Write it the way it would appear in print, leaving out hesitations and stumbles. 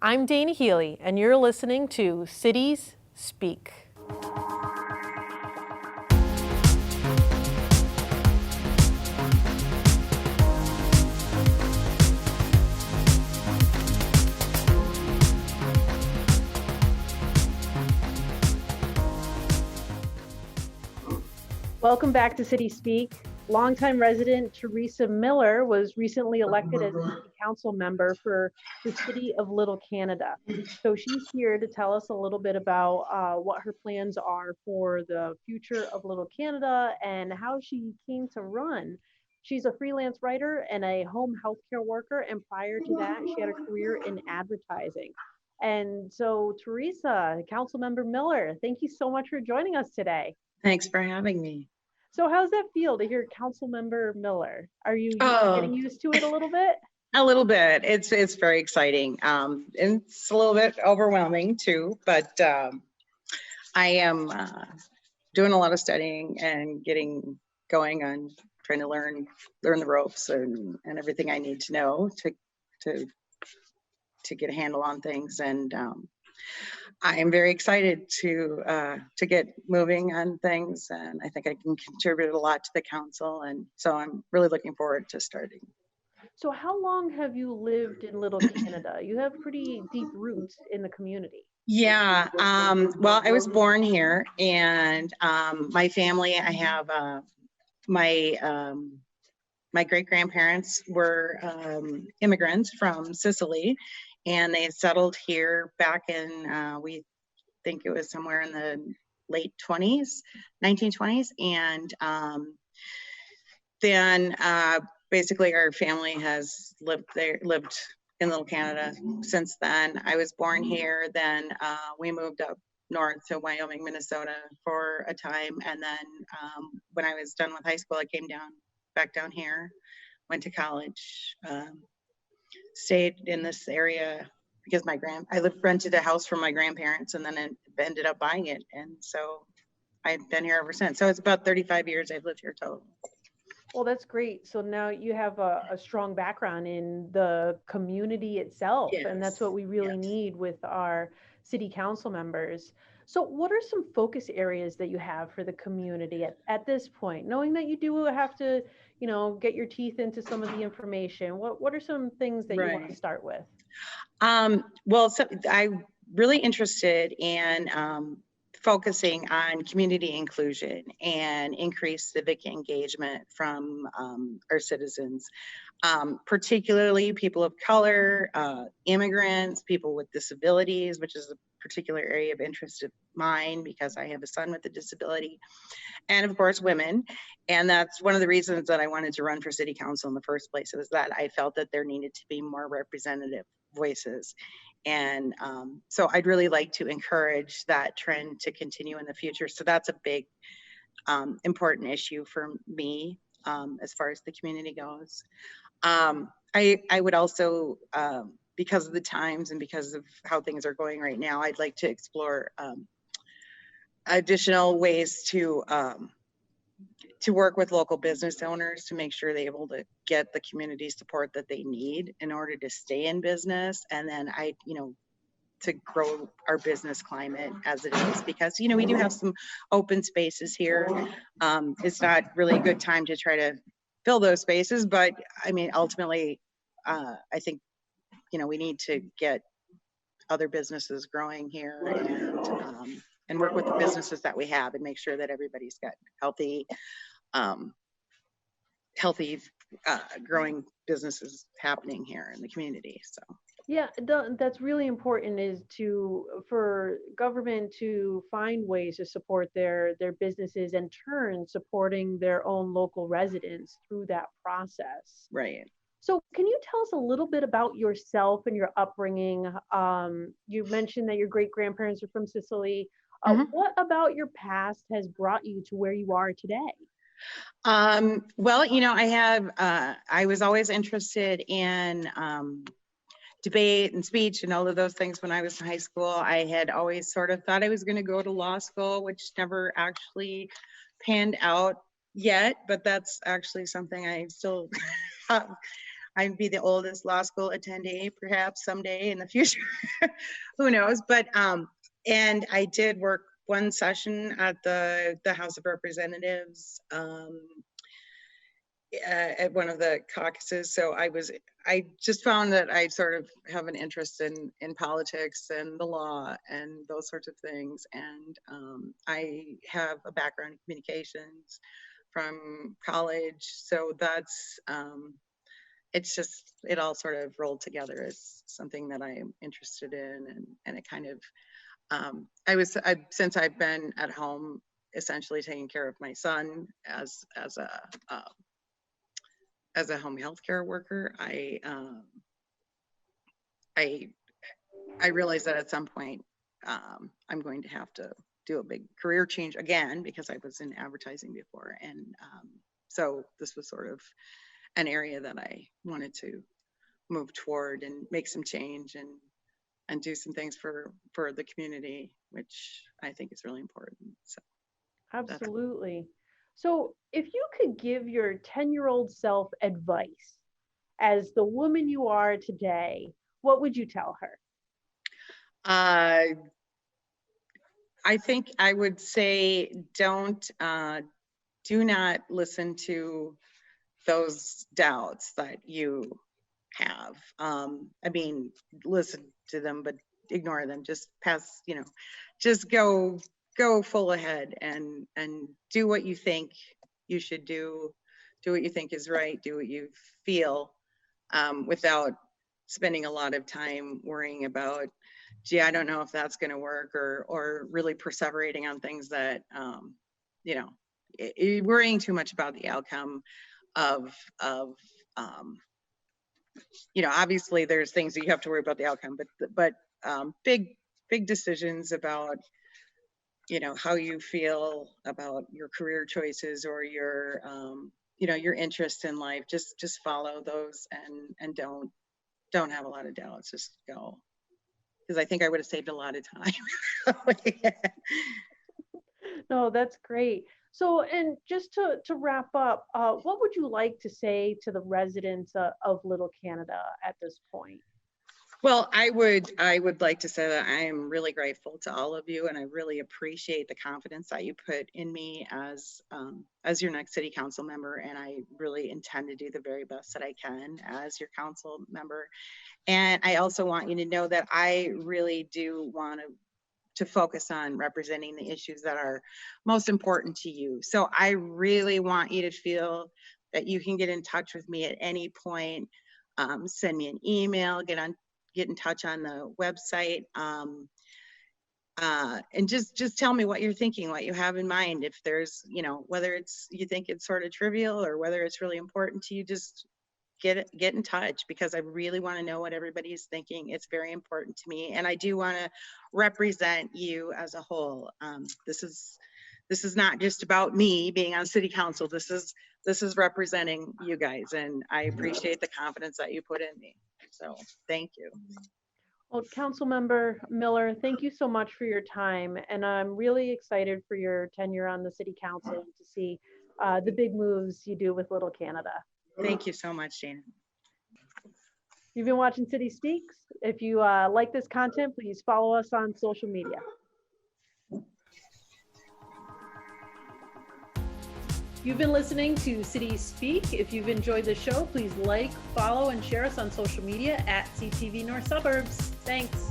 I'm Dana Healy, and you're listening to Cities Speak. Welcome back to City Speak. Longtime resident Teresa Miller was recently elected as City Council member for the City of Little Canada. So she's here to tell us a little bit about what her plans are for the future of Little Canada and how she came to run. She's a freelance writer and a home healthcare worker, and prior to that, she had a career in advertising. And so, Teresa, Councilmember Miller, thank you so much for joining us today. Thanks for having me. So how's that feel to hear Councilmember Miller? Are you getting used to it a little bit? A little bit. It's very exciting. It's a little bit overwhelming too, but I am doing a lot of studying and getting going on trying to learn the ropes and everything I need to know to get a handle on things. And I am very excited to get moving on things, and I think I can contribute a lot to the council, and so I'm really looking forward to starting. So how long have you lived in Little Canada? You have pretty deep roots in the community. Yeah, well, I was born here, and my family, I have my great-grandparents were immigrants from Sicily, and they settled here back in, we think it was somewhere in the late 1920s. And then basically our family has lived in Little Canada since then. I was born here, then we moved up north to Wyoming, Minnesota for a time. And then when I was done with high school, I came back down here, went to college, stayed in this area because I rented a house from my grandparents, and then ended up buying it. And so I've been here ever since. So it's about 35 years I've lived here total. Well, that's great. So now you have a strong background in the community itself, yes. And that's what we really need with our city council members. So what are some focus areas that you have for the community at this point, knowing that you do have to, get your teeth into some of the information? What are some things that you want to start with? Well, so I'm really interested in focusing on community inclusion and increased civic engagement from our citizens, particularly people of color, immigrants, people with disabilities, which is a particular area of interest of mine because I have a son with a disability, and of course women. And that's one of the reasons that I wanted to run for city council in the first place, was that I felt that there needed to be more representative voices. And so I'd really like to encourage that trend to continue in the future. So that's a big important issue for me as far as the community goes. I would also, because of the times and because of how things are going right now, I'd like to explore additional ways to work with local business owners to make sure they're able to get the community support that they need in order to stay in business. And then to grow our business climate as it is, because, we do have some open spaces here. It's not really a good time to try to fill those spaces, but I mean, ultimately, I think, we need to get other businesses growing here and work with the businesses that we have and make sure that everybody's got healthy growing businesses happening here in the community. So yeah, that's really important, is for government to find ways to support their businesses, and turn supporting their own local residents through that process. Right. So can you tell us a little bit about yourself and your upbringing? You mentioned that your great-grandparents are from Sicily. What about your past has brought you to where you are today? Well, I was always interested in debate and speech and all of those things when I was in high school. I had always sort of thought I was going to go to law school, which never actually panned out yet, but that's actually something I still have I'd be the oldest law school attendee perhaps someday in the future. Who knows? But and I did work one session at the House of Representatives at one of the caucuses. So I just found that I sort of have an interest in politics and the law and those sorts of things. And I have a background in communications from college. So that's, it's just, it all sort of rolled together as something that I'm interested in. And it kind of, since I've been at home, essentially taking care of my son as a home health care worker, I realized that at some point I'm going to have to do a big career change again because I was in advertising before, and so this was sort of an area that I wanted to move toward and make some change and do some things for the community, which I think is really important. So absolutely. So if you could give your 10-year-old self advice as the woman you are today, what would you tell her? I think I would say do not listen to those doubts that you have. I mean, listen to them, but ignore them. Just just go full ahead and do what you think you should do what you think is right, do what you feel, without spending a lot of time worrying about, gee, I don't know if that's going to work, or really perseverating on things that, worrying too much about the outcome of obviously there's things that you have to worry about the outcome, but big decisions about, how you feel about your career choices or your, your interest in life. Just follow those and don't have a lot of doubts. Just go, because I think I would have saved a lot of time. No, that's great. So, and just to wrap up, what would you like to say to the residents of Little Canada at this point? Well, I would like to say that I am really grateful to all of you, and I really appreciate the confidence that you put in me as your next city council member. And I really intend to do the very best that I can as your council member. And I also want you to know that I really do want to focus on representing the issues that are most important to you. So I really want you to feel that you can get in touch with me at any point. Send me an email, get in touch on the website, and just tell me what you're thinking, what you have in mind. If there's, whether you think it's sort of trivial or whether it's really important to you, just get in touch, because I really want to know what everybody's thinking. It's very important to me, and I do want to represent you as a whole. This is not just about me being on city council. This is representing you guys, and I appreciate the confidence that you put in me. So thank you. Well, Councilmember Miller, thank you so much for your time, and I'm really excited for your tenure on the city council to see the big moves you do with Little Canada. Thank you so much, Jana. You've been watching City Speaks. If you like this content, please follow us on social media. You've been listening to City Speak. If you've enjoyed the show, please like, follow, and share us on social media at CTV North Suburbs. Thanks.